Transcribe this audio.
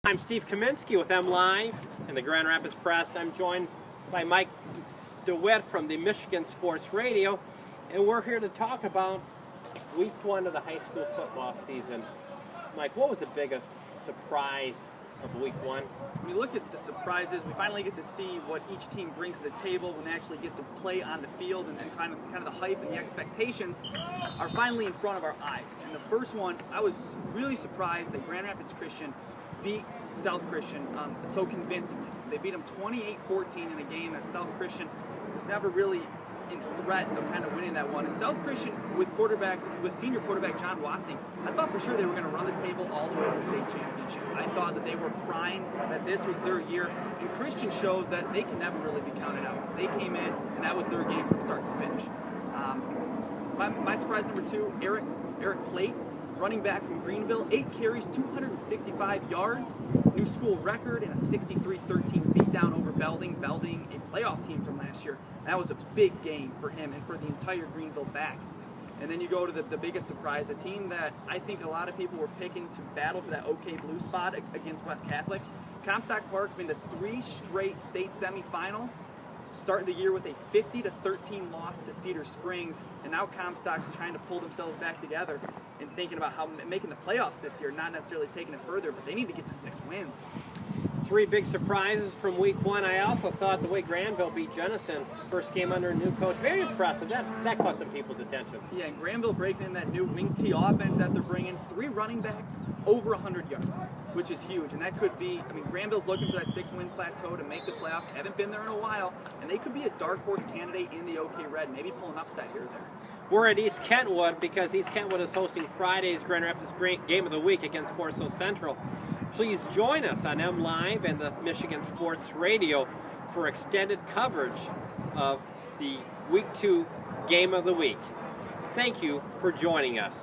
I'm Steve Kaminsky with M Live and the Grand Rapids Press. I'm joined by Mike DeWitt from the Michigan Sports Radio, and we're here to talk about week one of the high school football season. Mike, what was the biggest surprise of week one? When you look at the surprises, we finally get to see what each team brings to the table when they actually get to play on the field, and kind of the hype and the expectations are finally in front of our eyes. And the first one, I was really surprised that Grand Rapids Christian beat South Christian so convincingly. They beat them 28-14 in a game that South Christian was never really in threat of kind of winning that one. And South Christian, with senior quarterback John Wassing, I thought for sure they were going to run the table all the way to the state championship. I thought that they were primed, that this was their year, and Christian shows that they can never really be counted out. They came in, and that was their game from start to finish. My surprise number two, Eric Plate, running back from Greenville, 8 carries, 265 yards, new school record, and a 63-13 beatdown over Belding, a playoff team from last year. That was a big game for him and for the entire Greenville backs. And then you go to the biggest surprise, a team that I think a lot of people were picking to battle for that OK Blue spot against West Catholic. Comstock Park been to 3 straight state semifinals. Started the year with a 50-13 loss to Cedar Springs, and now Comstock's trying to pull themselves back together and thinking about how making the playoffs this year, not necessarily taking it further, but they need to get to 6 wins. 3 big surprises from week one. I also thought the way Granville beat Jenison, first game under a new coach, very impressive. That caught some people's attention. Yeah, and Granville breaking in that new wing T offense that they're bringing, 3 running backs, over 100 yards, which is huge. And that could be, I mean, Granville's looking for that 6-win plateau to make the playoffs. Haven't been there in a while, and they could be a dark horse candidate in the OK Red, maybe pull an upset here or there. We're at East Kentwood because East Kentwood is hosting Friday's Grand Rapids Game of the Week against Fort Sill Central. Please join us on M Live and the Michigan Sports Radio for extended coverage of the Week 2 Game of the Week. Thank you for joining us.